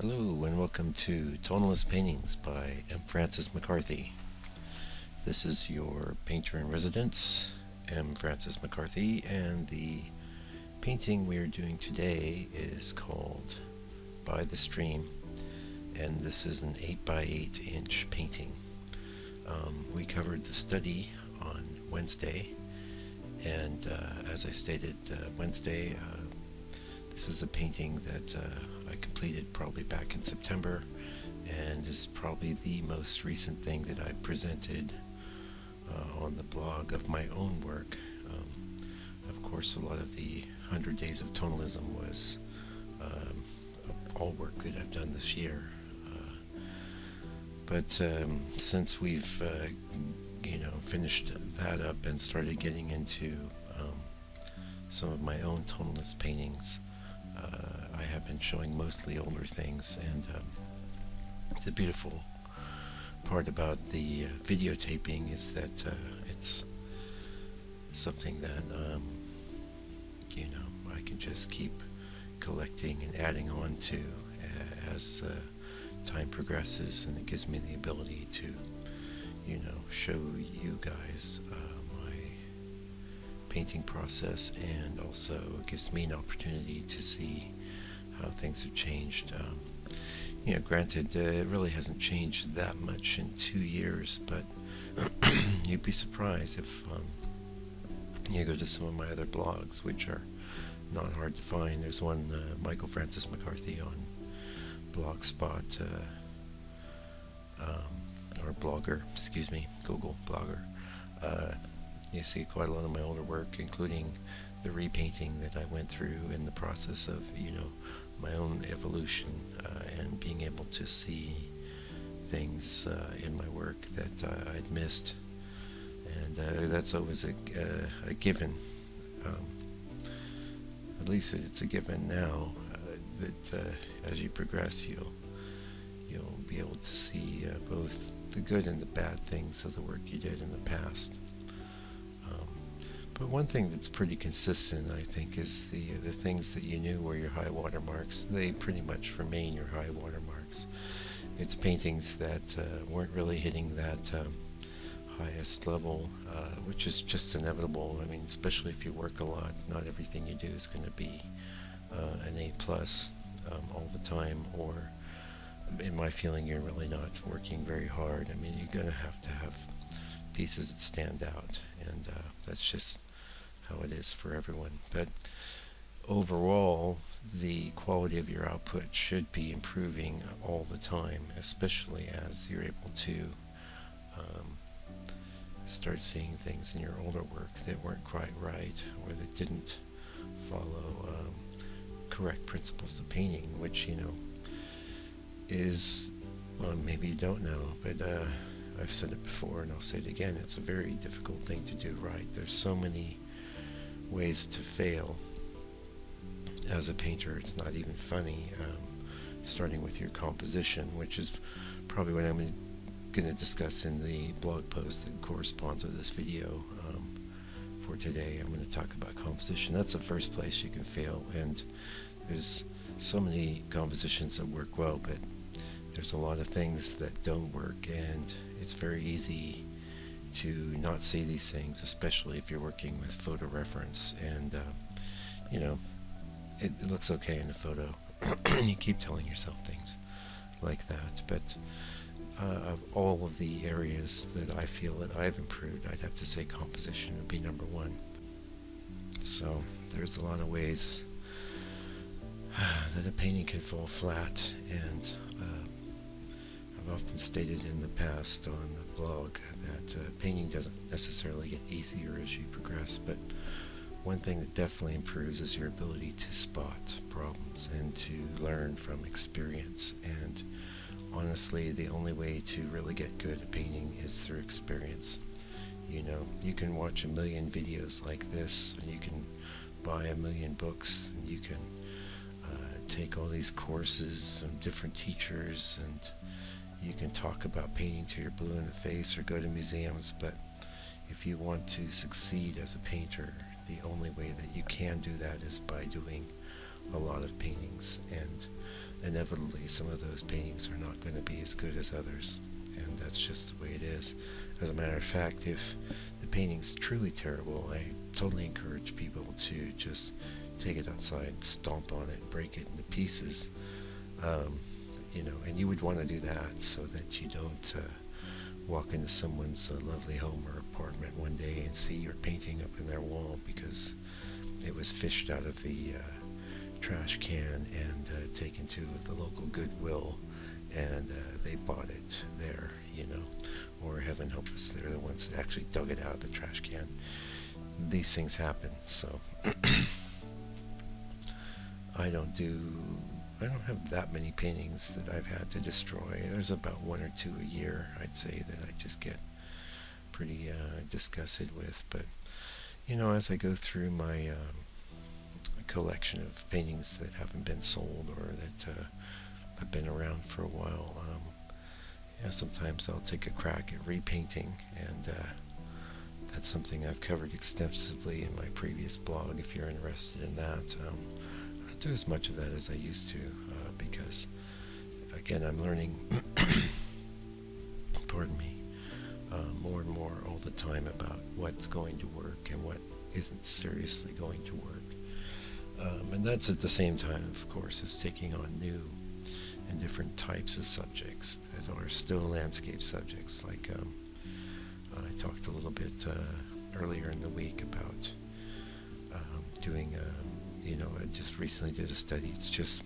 Hello and welcome to Tonalist Paintings by M. Francis McCarthy. This is your painter in residence, M. Francis McCarthy, and the painting we are doing today is called By the Stream, and this is an 8 by 8 inch painting. We covered the study on Wednesday, and as I stated Wednesday, this is a painting that I completed probably back in September, and is probably the most recent thing that I presented on the blog of my own work. Of course, a lot of the 100 Days of Tonalism was all work that I've done this year. But since we've finished that up and started getting into some of my own tonalist paintings, I have been showing mostly older things, and the beautiful part about the videotaping is that it's something that I can just keep collecting and adding on to as time progresses, and it gives me the ability to show you guys my painting process, and also gives me an opportunity to see how things have changed. Granted, it really hasn't changed that much in 2 years, but you'd be surprised if you go to some of my other blogs, which are not hard to find. There's one, Michael Francis McCarthy, on Blogspot, or Blogger, Google Blogger. You see quite a lot of my older work, including the repainting that I went through in the process of, my own evolution, and being able to see things in my work that I'd missed. And that's always a given. At least it's a given now, that as you progress, you'll be able to see both the good and the bad things of the work you did in the past. But one thing that's pretty consistent, I think, is the things that you knew were your high water marks. They pretty much remain your high water marks. It's paintings that weren't really hitting that highest level, which is just inevitable. I mean, especially if you work a lot, not everything you do is going to be an A+ all the time, or in my feeling, you're really not working very hard. I mean, you're going to have pieces that stand out, and that's just how it is for everyone. But overall, the quality of your output should be improving all the time, especially as you're able to start seeing things in your older work that weren't quite right, or that didn't follow correct principles of painting, which is, well, maybe you don't know, but I've said it before and I'll say it again, it's a very difficult thing to do right. There's so many ways to fail as a painter. It's not even funny, starting with your composition, which is probably what I'm going to discuss in the blog post that corresponds with this video. For today, I'm going to talk about composition. That's the first place you can fail, and there's so many compositions that work well, but there's a lot of things that don't work, and it's very easy to not see these things, especially if you're working with photo reference, and it looks okay in the photo. You keep telling yourself things like that, but of all of the areas that I feel that I've improved, I'd have to say composition would be number one. So there's a lot of ways that a painting can fall flat, and I've often stated in the past on the blog that painting doesn't necessarily get easier as you progress, but one thing that definitely improves is your ability to spot problems and to learn from experience. And honestly, the only way to really get good at painting is through experience. You can watch a million videos like this, and you can buy a million books, and you can take all these courses from different teachers, and you can talk about painting till you're blue in the face, or go to museums, but if you want to succeed as a painter, the only way that you can do that is by doing a lot of paintings. And inevitably some of those paintings are not going to be as good as others, and that's just the way it is. As a matter of fact, if the painting's truly terrible, I totally encourage people to just take it outside, stomp on it, break it into pieces. And you would want to do that so that you don't walk into someone's lovely home or apartment one day and see your painting up in their wall because it was fished out of the trash can and taken to the local Goodwill, and they bought it there, or heaven help us, they're the ones that actually dug it out of the trash can. These things happen, so I don't have that many paintings that I've had to destroy. There's about one or two a year, I'd say, that I just get pretty disgusted with. But as I go through my collection of paintings that haven't been sold or that have been around for a while, sometimes I'll take a crack at repainting, and that's something I've covered extensively in my previous blog if you're interested in that. I don't do as much of that as I used to because, again, I'm learning pardon me, more and more all the time about what's going to work and what isn't seriously going to work. And that's at the same time, of course, as taking on new and different types of subjects that are still landscape subjects. Like I talked a little bit earlier in the week about doing, I just recently did a study. It's just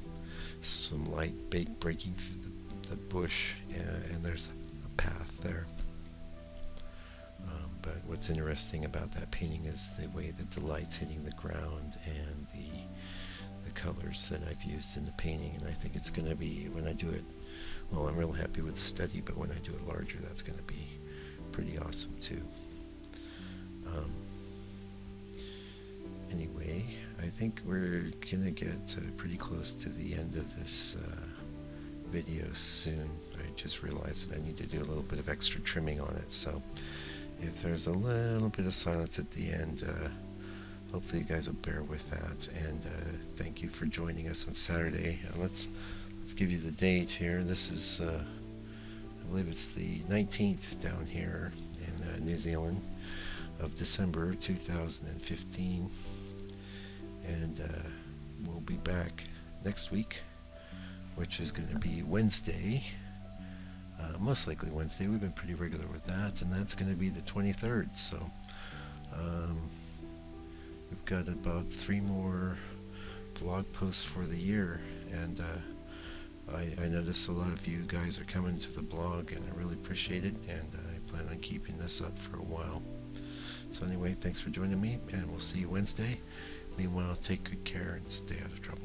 some light breaking through the bush, and there's a path there. But what's interesting about that painting is the way that the light's hitting the ground and the colors that I've used in the painting. And I think it's going to be, when I do it, well, I'm real happy with the study, but when I do it larger, that's going to be pretty awesome too. Anyway, I think we're going to get pretty close to the end of this video soon. I just realized that I need to do a little bit of extra trimming on it, so if there's a little bit of silence at the end, hopefully you guys will bear with that. And thank you for joining us on Saturday. Let's give you the date here. This is, I believe it's the 19th down here in New Zealand of December 2015. And we'll be back next week, which is going to be Wednesday. Most likely Wednesday. We've been pretty regular with that, and that's going to be the 23rd. So we've got about 3 more blog posts for the year, and I notice a lot of you guys are coming to the blog, and I really appreciate it, and I plan on keeping this up for a while. So anyway, thanks for joining me, and we'll see you Wednesday. Meanwhile, take good care and stay out of trouble.